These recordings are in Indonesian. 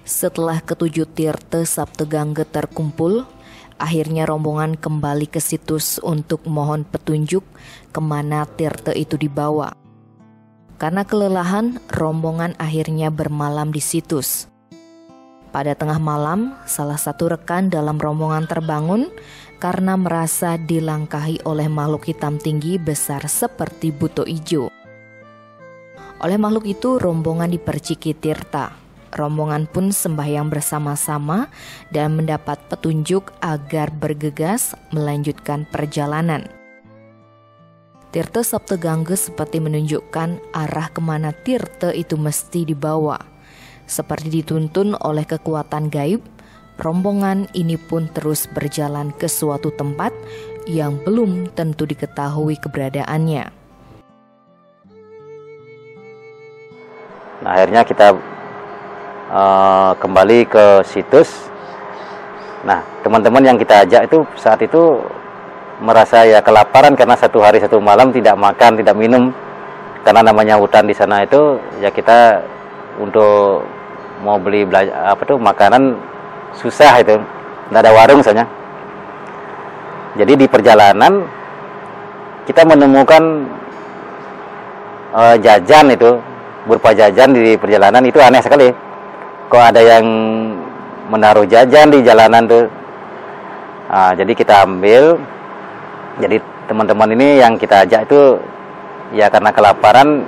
Setelah ketujuh tirta Saptagangga terkumpul, akhirnya rombongan kembali ke situs untuk mohon petunjuk kemana tirta itu dibawa. Karena kelelahan, rombongan akhirnya bermalam di situs. Pada tengah malam, salah satu rekan dalam rombongan terbangun karena merasa dilangkahi oleh makhluk hitam tinggi besar seperti buto ijo. Oleh makhluk itu, rombongan diperciki tirta. Rombongan pun sembahyang bersama-sama dan mendapat petunjuk agar bergegas melanjutkan perjalanan. Tirta Saptagangga seperti menunjukkan arah kemana tirta itu mesti dibawa. Seperti dituntun oleh kekuatan gaib, rombongan ini pun terus berjalan ke suatu tempat yang belum tentu diketahui keberadaannya. Nah, akhirnya kita kembali ke situs. Nah, teman-teman yang kita ajak itu saat itu merasa ya kelaparan karena satu hari satu malam tidak makan, tidak minum. Karena namanya hutan di sana itu ya kita untuk mau beli makanan susah itu, nggak ada warung soalnya. Jadi di perjalanan kita menemukan jajan itu, berupa jajan di perjalanan itu aneh sekali. Kok ada yang menaruh jajan di jalanan tuh. Nah, jadi kita ambil. Jadi teman-teman ini yang kita ajak itu ya karena kelaparan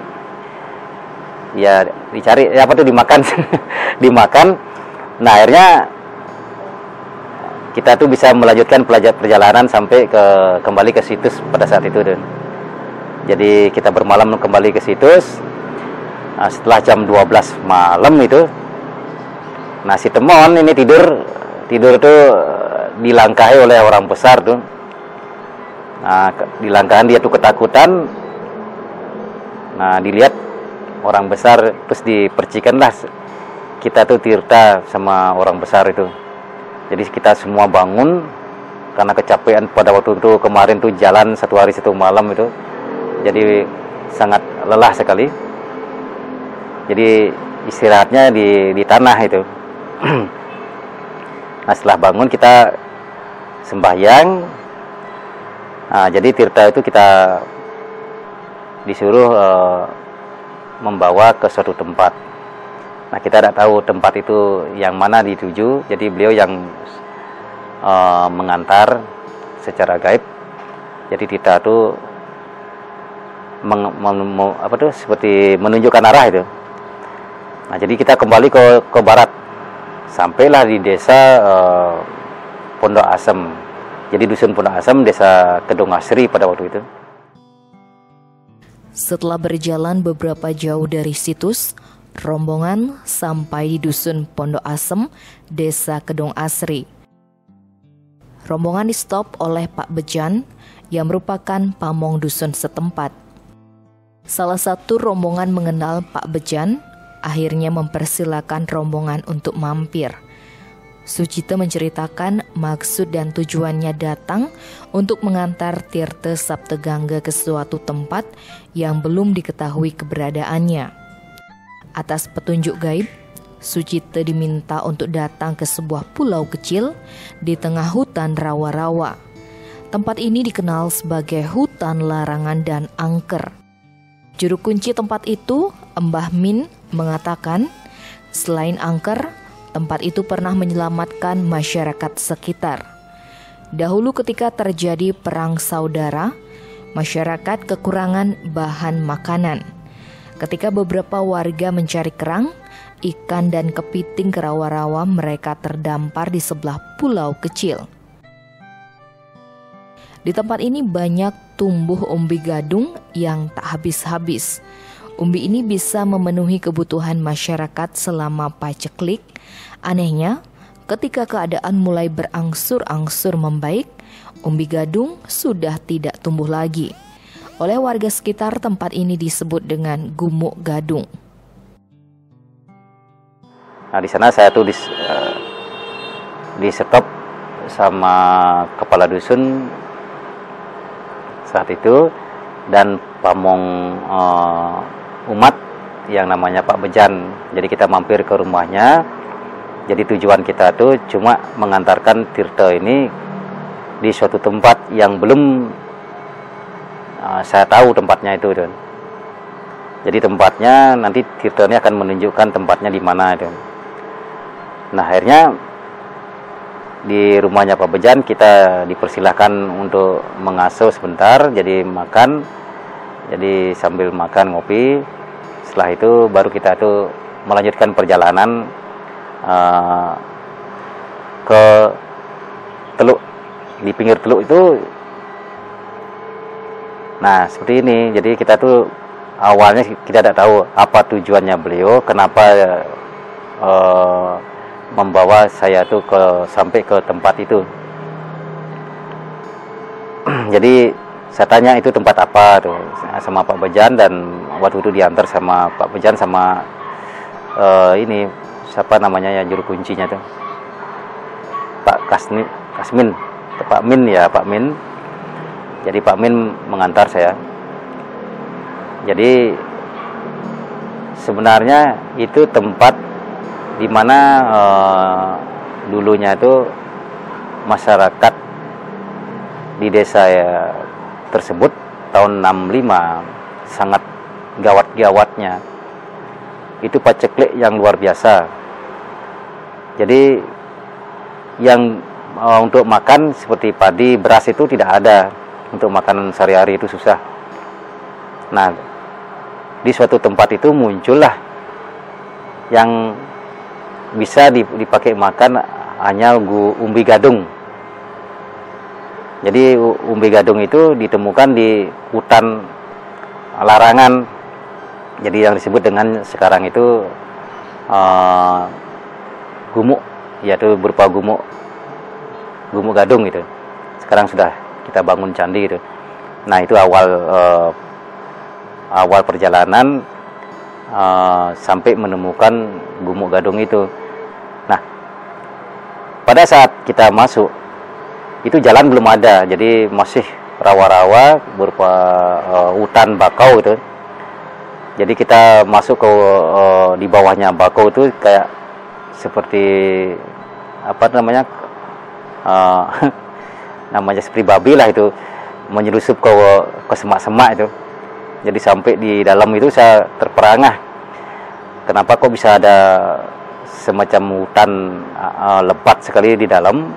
ya dicari dimakan dimakan. Nah, akhirnya kita tuh bisa melanjutkan perjalanan sampai kembali ke situs pada saat itu tuh. Jadi kita bermalam kembali ke situs. Nah, setelah jam 12 malam itu, nah si Temon ini tidur tuh dilangkahi oleh orang besar tuh. Nah, dilangkahan dia tuh ketakutan. Nah, dilihat orang besar, terus dipercikanlah kita tuh tirta sama orang besar itu. Jadi kita semua bangun karena kecapean pada waktu itu kemarin tuh jalan satu hari satu malam itu. Jadi sangat lelah sekali. Jadi istirahatnya di tanah itu. Nah, setelah bangun kita sembahyang. Nah, jadi tirta itu kita disuruh membawa ke suatu tempat. Nah, kita tidak tahu tempat itu yang mana dituju. Jadi beliau yang mengantar secara gaib. Jadi kita tuh seperti menunjukkan arah itu. Nah, jadi kita kembali ke barat. Sampailah di desa Pondok Asem. Jadi dusun Pondok Asem, desa Kedong Asri pada waktu itu. Setelah berjalan beberapa jauh dari situs, rombongan sampai di dusun Pondok Asem, desa Kedong Asri. Rombongan di-stop oleh Pak Bejan yang merupakan pamong dusun setempat. Salah satu rombongan mengenal Pak Bejan, akhirnya mempersilakan rombongan untuk mampir. Sucita menceritakan maksud dan tujuannya datang untuk mengantar tirta Saptagangga ke suatu tempat yang belum diketahui keberadaannya. Atas petunjuk gaib, Sucita diminta untuk datang ke sebuah pulau kecil di tengah hutan rawa-rawa. Tempat ini dikenal sebagai hutan larangan dan angker. Juru kunci tempat itu, Mbah Min, mengatakan selain angker, tempat itu pernah menyelamatkan masyarakat sekitar. Dahulu ketika terjadi perang saudara, masyarakat kekurangan bahan makanan. Ketika beberapa warga mencari kerang, ikan dan kepiting ke rawa-rawa, mereka terdampar di sebelah pulau kecil. Di tempat ini banyak tumbuh umbi gadung yang tak habis-habis. Umbi ini bisa memenuhi kebutuhan masyarakat selama paceklik. Anehnya, ketika keadaan mulai berangsur-angsur membaik, umbi gadung sudah tidak tumbuh lagi. Oleh warga sekitar, tempat ini disebut dengan Gumuk Gadung. Nah, di sana saya tuh di stop sama kepala dusun saat itu dan pamong umat yang namanya Pak Bejan. Jadi kita mampir ke rumahnya. Jadi tujuan kita tuh cuma mengantarkan Tirta ini di suatu tempat yang belum saya tahu tempatnya itu. Jadi tempatnya nanti Tirta ini akan menunjukkan tempatnya di mana. Nah akhirnya di rumahnya Pak Bejan kita dipersilahkan untuk mengasuh sebentar, jadi makan, jadi sambil makan ngopi. Setelah itu baru kita tuh melanjutkan perjalanan ke teluk, di pinggir teluk itu. Nah seperti ini, jadi kita tuh awalnya kita tidak tahu apa tujuannya beliau, kenapa membawa saya tuh sampai ke tempat itu. Jadi saya tanya itu tempat apa tuh sama Pak Bejan, dan waktu itu diantar sama Pak Bejan sama ini siapa namanya ya, juru kuncinya tuh Pak Kasmin, Pak Min ya, Pak Min. Jadi Pak Min mengantar saya. Jadi sebenarnya itu tempat di mana dulunya itu masyarakat di desa tersebut tahun 65 sangat gawat-gawatnya. Itu paceklik yang luar biasa. Jadi yang untuk makan seperti padi, beras itu tidak ada. Untuk makanan sehari-hari itu susah. Nah, di suatu tempat itu muncullah yang bisa dipakai makan hanya umbi gadung. Jadi umbi gadung itu ditemukan di hutan larangan. Jadi yang disebut dengan sekarang itu gumuk, yaitu berupa gumuk gadung itu. Sekarang sudah kita bangun candi itu. Nah itu awal perjalanan sampai menemukan gumuk gadung itu. Nah pada saat kita masuk itu jalan belum ada, jadi masih rawa-rawa berupa hutan bakau itu. Jadi kita masuk ke di bawahnya bakau itu kayak seperti apa namanya namanya seperti babi lah itu, menyelusup ke semak-semak itu. Jadi sampai di dalam itu saya terperangah, kenapa kok bisa ada semacam hutan lebat sekali di dalam,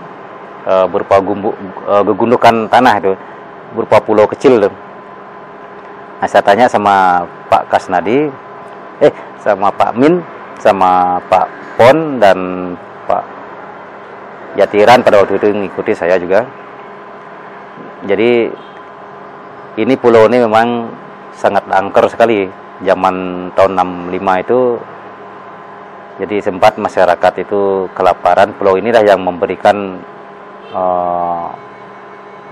berupa gegundukan tanah itu, berupa pulau kecil itu. Nah saya tanya sama Pak Kasnadi, sama Pak Min, sama Pak Pon dan Pak Jatiran pada waktu itu mengikuti saya juga. Jadi ini pulau ini memang sangat angker sekali zaman tahun 65 itu. Jadi sempat masyarakat itu kelaparan. Pulau inilah yang memberikan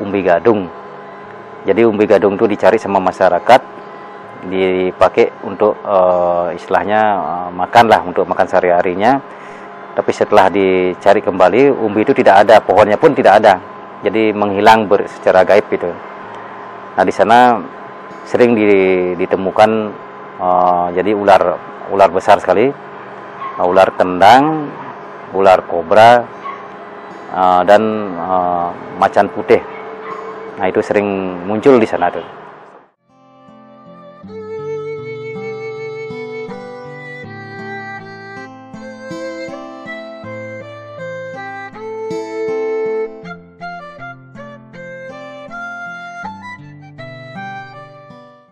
umbi gadung. Jadi umbi gadung itu dicari sama masyarakat, dipakai untuk istilahnya makanlah, untuk makan sehari-harinya. Tapi setelah dicari kembali, umbi itu tidak ada, pohonnya pun tidak ada. Jadi menghilang secara gaib itu. Nah di sana sering ditemukan jadi ular besar sekali, ular kendang, ular kobra, dan macan putih. Nah itu sering muncul di sana tuh.